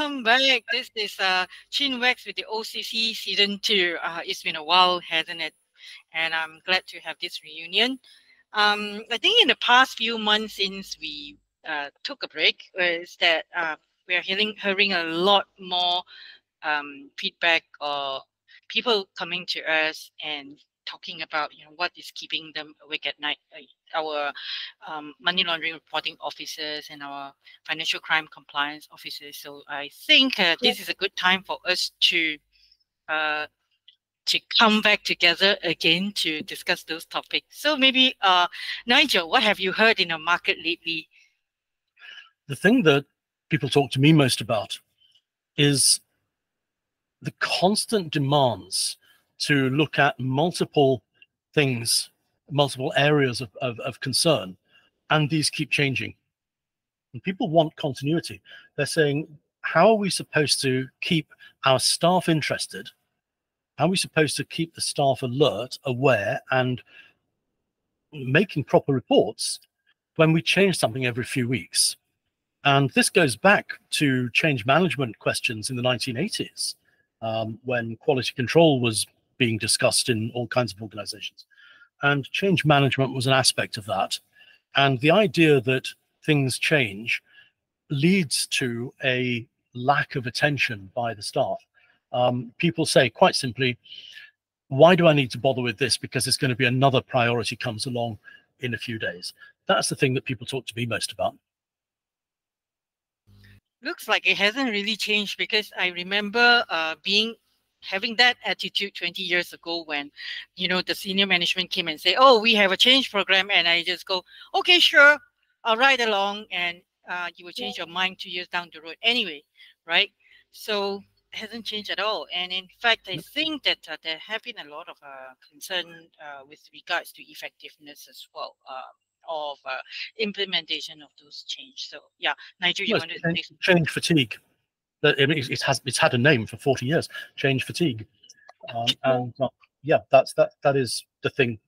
welcome back. This is Chinwags with the OCC Season 2. It's been a while, hasn't it? And I'm glad to have this reunion. I think in the past few months since we took a break, is that we are hearing a lot more feedback or people coming to us and talking about what is keeping them awake at night. Our money laundering reporting officers and our financial crime compliance officers. So I think this is a good time for us to come back together again to discuss those topics. So maybe Nigel, what have you heard in the market lately? The thing that people talk to me most about is the constant demands to look at multiple things, multiple areas of concern, and these keep changing. And people want continuity. They're saying, how are we supposed to keep our staff interested? How are we supposed to keep the staff alert, aware, and making proper reports when we change something every few weeks? And this goes back to change management questions in the 1980s, when quality control was being discussed in all kinds of organizations. And change management was an aspect of that. And the idea that things change leads to a lack of attention by the staff. People say, quite simply, why do I need to bother with this? Because there's going to be another priority comes along in a few days. That's the thing that people talk to me most about. Looks like it hasn't really changed, because I remember having that attitude 20 years ago when, the senior management came and say, oh, we have a change program. And I just go, okay, sure, I'll ride along, and you will change your mind 2 years down the road anyway, right? So it hasn't changed at all. And in fact, I think that there have been a lot of concern with regards to effectiveness as well, of implementation of those change. So yeah, Nigel, you wanted to say change fatigue. It's had a name for 40 years. Change fatigue, yeah, that is the thing,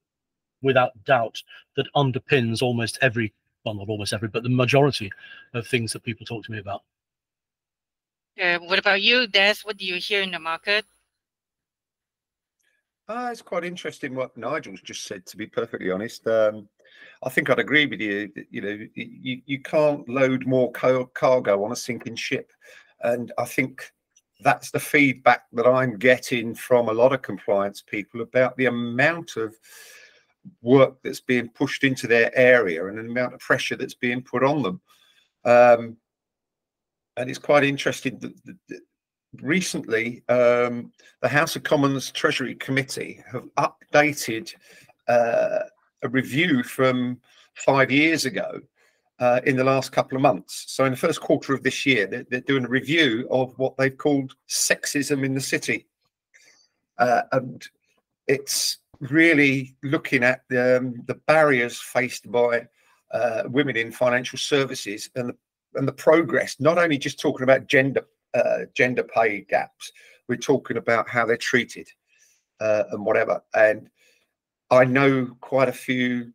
without doubt, that underpins almost every, well, not almost every, but the majority of things that people talk to me about. What about you, Des? What do you hear in the market? It's quite interesting what Nigel's just said, to be perfectly honest. I think I'd agree with you. You can't load more cargo on a sinking ship. And I think that's the feedback that I'm getting from a lot of compliance people about the amount of work that's being pushed into their area and the amount of pressure that's being put on them. And it's quite interesting that recently the House of Commons Treasury Committee have updated a review from 5 years ago in the last couple of months. So in the first quarter of this year, they're doing a review of what they've called sexism in the city. And it's really looking at the barriers faced by women in financial services and the progress, not only just talking about gender pay gaps, we're talking about how they're treated and whatever. And I know quite a few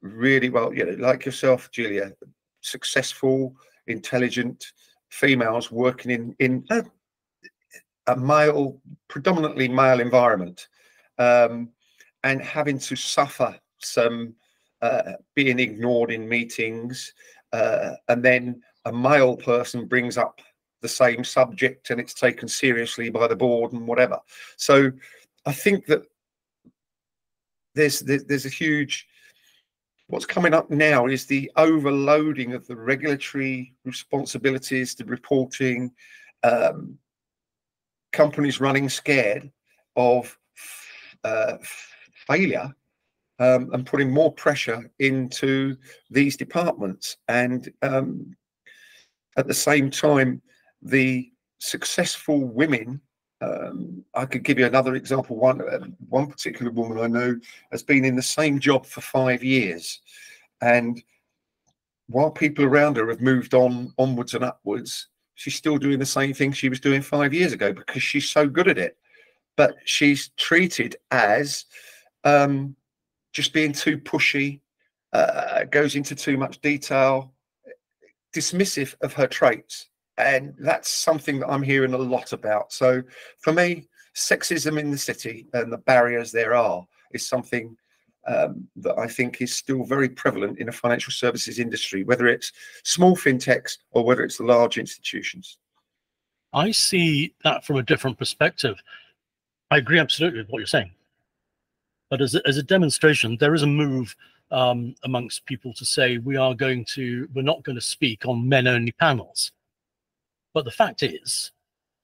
really well, like yourself, Julia, successful, intelligent females working in a predominantly male environment, and having to suffer some being ignored in meetings, and then a male person brings up the same subject and it's taken seriously by the board and whatever. So I think that there's a huge, what's coming up now is the overloading of the regulatory responsibilities, the reporting, companies running scared of failure, and putting more pressure into these departments. And at the same time, the successful women, I could give you another example. One particular woman I know has been in the same job for 5 years, and while people around her have moved on onwards and upwards, she's still doing the same thing she was doing 5 years ago because she's so good at it. But she's treated as just being too pushy, goes into too much detail, dismissive of her traits. And that's something that I'm hearing a lot about. So for me, sexism in the city and the barriers there are is something that I think is still very prevalent in the financial services industry, whether it's small fintechs or whether it's the large institutions. I see that from a different perspective. I agree absolutely with what you're saying. But as a demonstration, there is a move amongst people to say we're not going to speak on men-only panels. But the fact is,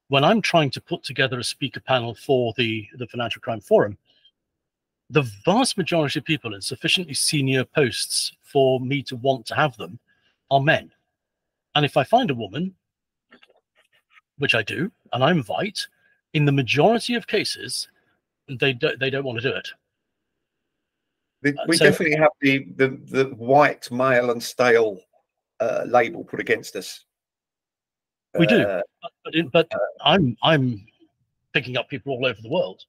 when I'm trying to put together a speaker panel for the Financial Crime Forum, the vast majority of people in sufficiently senior posts for me to want to have them are men. And if I find a woman, which I do, and I invite, in the majority of cases, they don't want to do it. We definitely have the white, male and stale label put against us. We do, but I'm picking up people all over the world,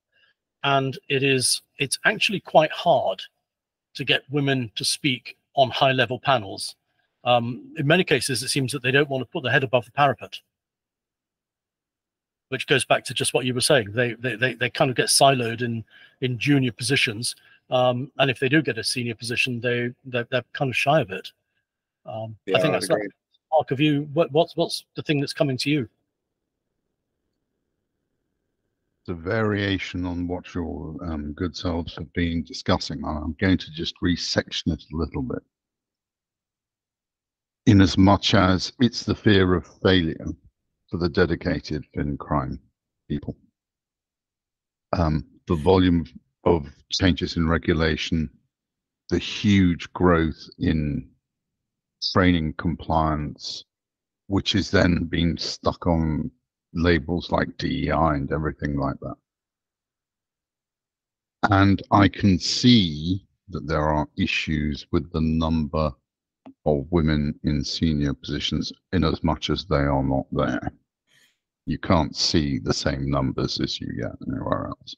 and it's actually quite hard to get women to speak on high-level panels. In many cases, it seems that they don't want to put their head above the parapet, which goes back to just what you were saying. They kind of get siloed in junior positions, and if they do get a senior position, they're kind of shy of it. Yeah, I think that's right. Mark, have you? What's the thing that's coming to you? It's a variation on what your good selves have been discussing. I'm going to just resection it a little bit. In as much as it's the fear of failure for the dedicated FinCrime people. The volume of changes in regulation, the huge growth in training compliance, which is then being stuck on labels like DEI and everything like that. And I can see that there are issues with the number of women in senior positions in as much as they are not there. You can't see the same numbers as you get anywhere else.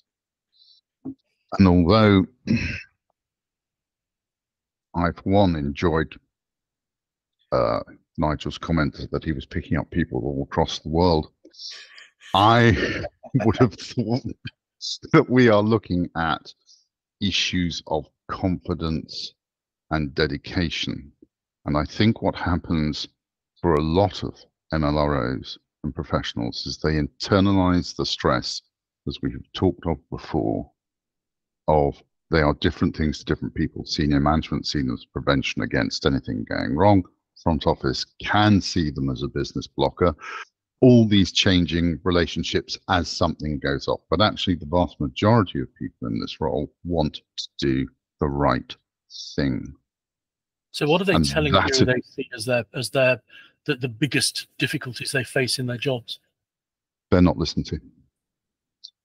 And although I've enjoyed Nigel's comment that he was picking up people all across the world, I would have thought that we are looking at issues of confidence and dedication. And I think what happens for a lot of MLROs and professionals is they internalize the stress, as we have talked of before, of they are different things to different people. Senior management seen as prevention against anything going wrong. Front office can see them as a business blocker. All these changing relationships as something goes off. But actually, the vast majority of people in this role want to do the right thing. So what are they telling you they see as the biggest difficulties they face in their jobs? They're not listened to.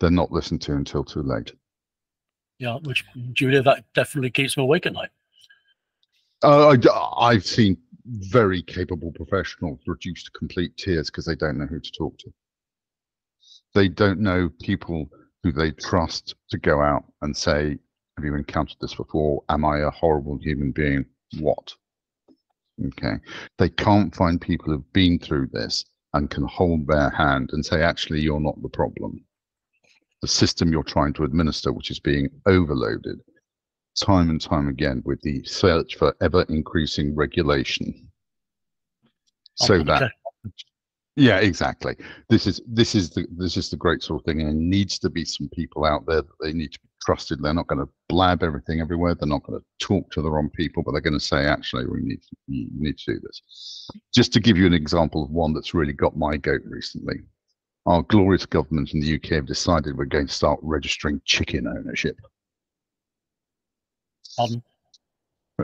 They're not listened to until too late. Yeah, which, Julia, that definitely keeps me awake at night. I've seen very capable professionals reduced to complete tears because they don't know who to talk to. They don't know people who they trust to go out and say, have you encountered this before? Am I a horrible human being? What? Okay. They can't find people who've been through this and can hold their hand and say, actually, you're not the problem. The system you're trying to administer, which is being overloaded time and time again with the search for ever increasing regulation. So that, yeah, exactly. This is the great sort of thing, and there needs to be some people out there that they need to be trusted. They're not going to blab everything everywhere. They're not going to talk to the wrong people, but they're going to say, actually, you need to do this. Just to give you an example of one that's really got my goat recently. Our glorious government in the UK have decided we're going to start registering chicken ownership.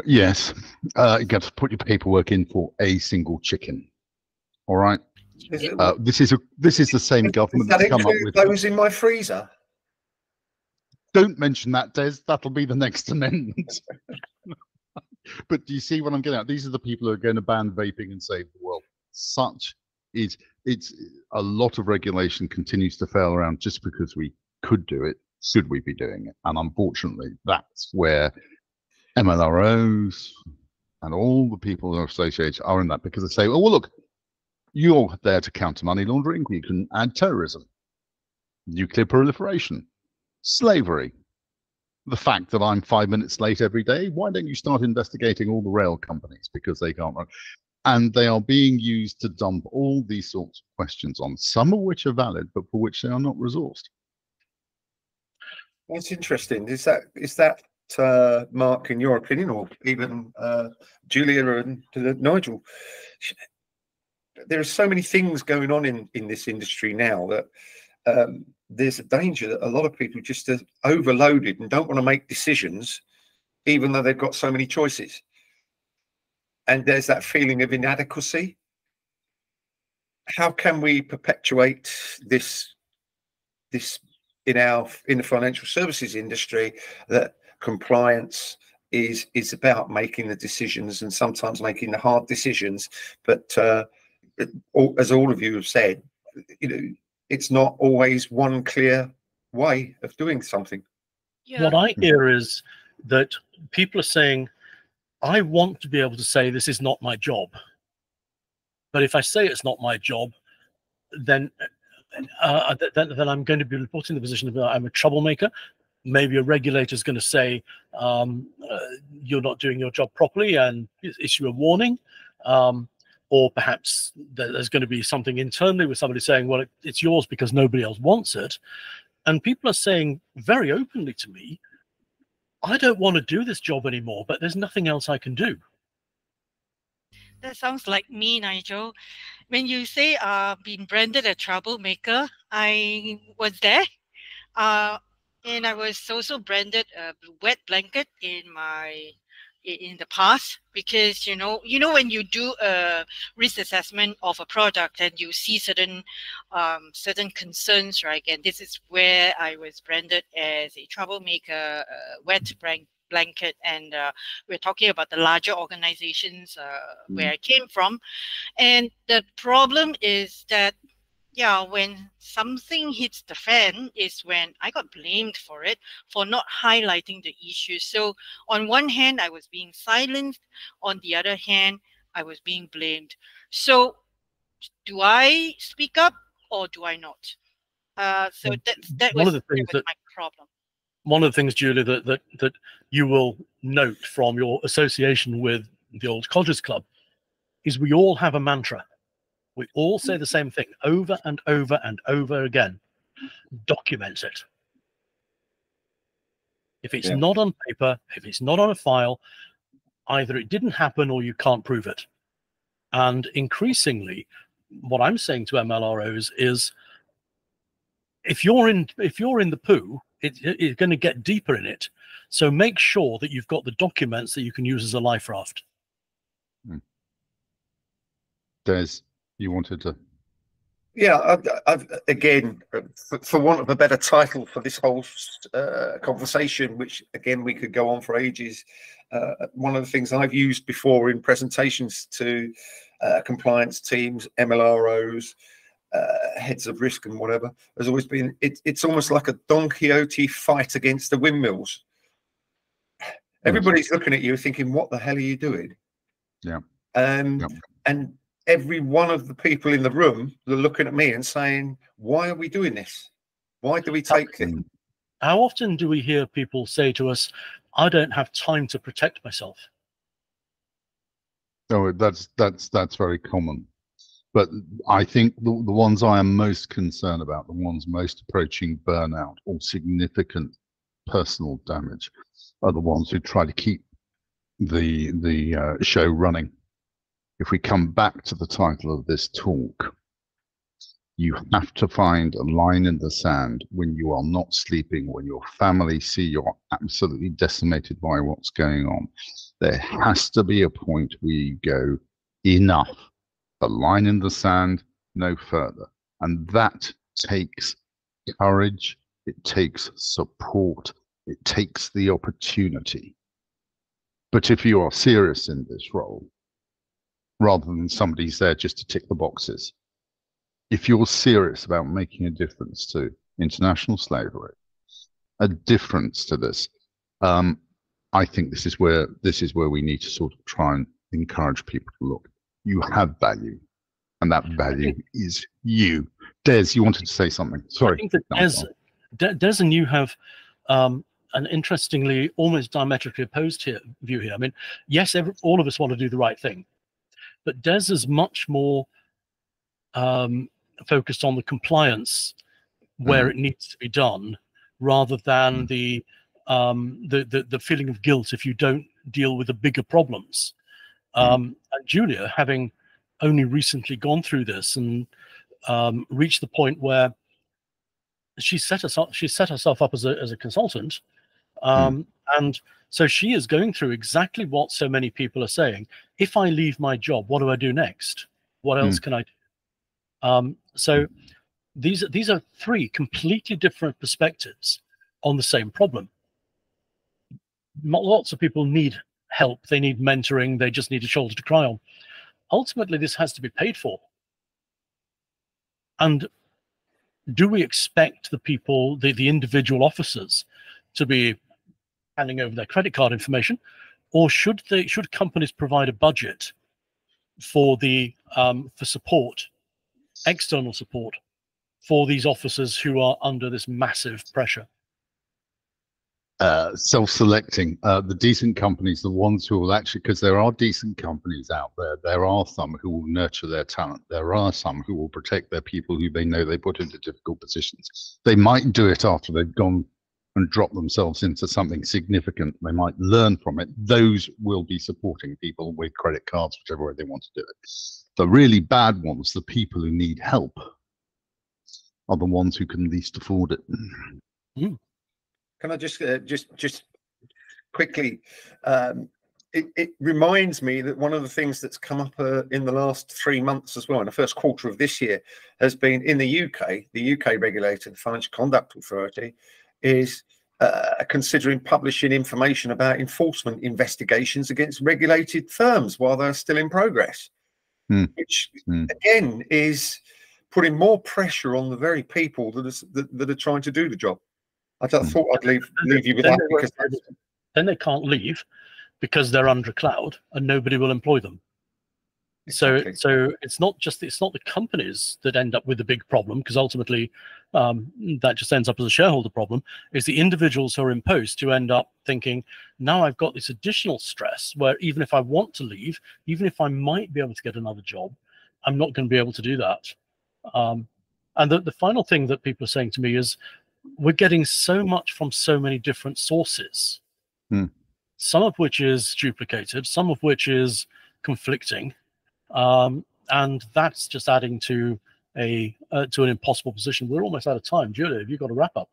Yes, you got to put your paperwork in for a single chicken. All right. This is the same government that's come up with those in my freezer. Don't mention that, Des. That'll be the next amendment. But do you see what I'm getting at? These are the people who are going to ban vaping and save the world. It's a lot of regulation continues to fail around just because we could do it. Should we be doing it? And unfortunately, that's where MLROs and all the people who are associated are in that, because they say, oh, well, look, You're there to counter money laundering. You can add terrorism, nuclear proliferation, slavery. The fact that I'm 5 minutes late every day, why don't you start investigating all the rail companies because they can't run? And they are being used to dump all these sorts of questions on, some of which are valid, but for which they are not resourced. That's interesting. Is that Mark, in your opinion, or even Julia and Nigel? There are so many things going on in this industry now that there's a danger that a lot of people just are overloaded and don't want to make decisions, even though they've got so many choices. And there's that feeling of inadequacy. How can we perpetuate this in the financial services industry, that compliance is about making the decisions and sometimes making the hard decisions, but as all of you have said, it's not always one clear way of doing something. Yeah. What I hear is that people are saying, I want to be able to say this is not my job, but if I say it's not my job, then I'm going to be put in the position of I'm a troublemaker. Maybe a regulator is going to say you're not doing your job properly and issue a warning. Or perhaps there's going to be something internally with somebody saying, well, it's yours because nobody else wants it. And people are saying very openly to me, I don't want to do this job anymore, but there's nothing else I can do. That sounds like me, Nigel. When you say being branded a troublemaker, I was there. And I was also branded a wet blanket in the past, because you know when you do a risk assessment of a product and you see certain concerns, right? And this is where I was branded as a troublemaker, wet blanket, and we're talking about the larger organizations where I came from. And the problem is that, yeah, when something hits the fan is when I got blamed for it, for not highlighting the issue. So on one hand, I was being silenced. On the other hand, I was being blamed. So do I speak up or do I not? So that was my problem. One of the things, Julia, that you will note from your association with the Old Codgers Club is we all have a mantra. We all say the same thing over and over and over again. Document it. If it's not on paper, if it's not on a file, either it didn't happen or you can't prove it. And increasingly, what I'm saying to MLROs is, if you're in the poo, it's going to get deeper in it. So make sure that you've got the documents that you can use as a life raft. Des, you wanted to? Yeah, I've again, for want of a better title for this whole conversation, which again we could go on for ages. One of the things I've used before in presentations to compliance teams, MLROs, heads of risk and whatever, has always been, it's almost like a Don Quixote fight against the windmills. Everybody's looking at you thinking, what the hell are you doing? Yeah. And every one of the people in the room are looking at me and saying, why are we doing this? Why do we take it? How often do we hear people say to us, I don't have time to protect myself? Oh, that's very common. But I think the ones I am most concerned about, the ones most approaching burnout or significant personal damage, are the ones who try to keep the show running. If we come back to the title of this talk, you have to find a line in the sand when you are not sleeping, when your family see you're absolutely decimated by what's going on. There has to be a point where you go, enough. A line in the sand, no further. And that takes courage, it takes support, it takes the opportunity. But if you are serious in this role, rather than somebody's there just to tick the boxes, if you're serious about making a difference to international slavery, a difference to this, I think this is where we need to sort of try and encourage people to look. You have value. And that value is you. Des, you wanted to say something. Sorry. I think that Des and you have an interestingly almost diametrically opposed view here. I mean, yes, all of us want to do the right thing, but Des is much more focused on the compliance where it needs to be done, rather than the feeling of guilt if you don't deal with the bigger problems. And Julia, having only recently gone through this and reached the point where she set herself up as a consultant, and so she is going through exactly what so many people are saying. If I leave my job, what do I do next? What else can I do? So these are three completely different perspectives on the same problem. Lots of people need help. They need mentoring. They just need a shoulder to cry on. Ultimately, this has to be paid for. And do we expect the people, the individual officers, to be handing over their credit card information, or should companies provide a budget for for support, external support, for these officers who are under this massive pressure? Self-selecting. The decent companies, the ones who will actually, because there are decent companies out there. There are some who will nurture their talent. There are some who will protect their people who they know they put into difficult positions. They might do it after they've gone and dropped themselves into something significant. They might learn from it. Those will be supporting people with credit cards, whichever way they want to do it. The really bad ones, the people who need help, are the ones who can least afford it. Can I just quickly? It reminds me that one of the things that's come up in the last 3 months as well, in the first quarter of this year, has been in the UK regulator, the Financial Conduct Authority, is considering publishing information about enforcement investigations against regulated firms while they're still in progress, which again is putting more pressure on the very people that are trying to do the job. I just thought I'd leave you with that, because then they can't leave because they're under a cloud and nobody will employ them. Exactly. So it's not the companies that end up with the big problem, because ultimately that just ends up as a shareholder problem. It's the individuals who are in post who end up thinking, now I've got this additional stress where even if I want to leave, even if I might be able to get another job, I'm not going to be able to do that. And the final thing that people are saying to me is, we're getting so much from so many different sources, some of which is duplicated, some of which is conflicting, and that's just adding to an impossible position. We're almost out of time. Julia, have you got a wrap up?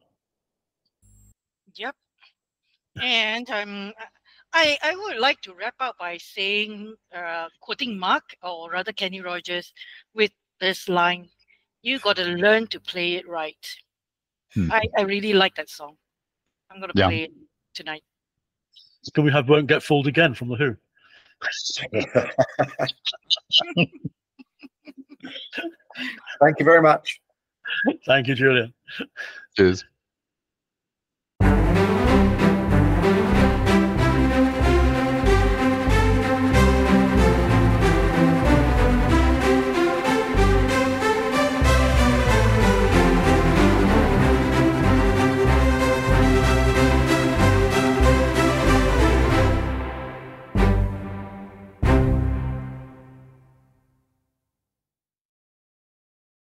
Yep. And I would like to wrap up by saying, quoting Mark, or rather Kenny Rogers, with this line: "You got to learn to play it right." I really like that song. I'm going to play it tonight. Can we have "Won't Get Fooled Again" from The Who? Thank you very much. Thank you, Julia. Cheers.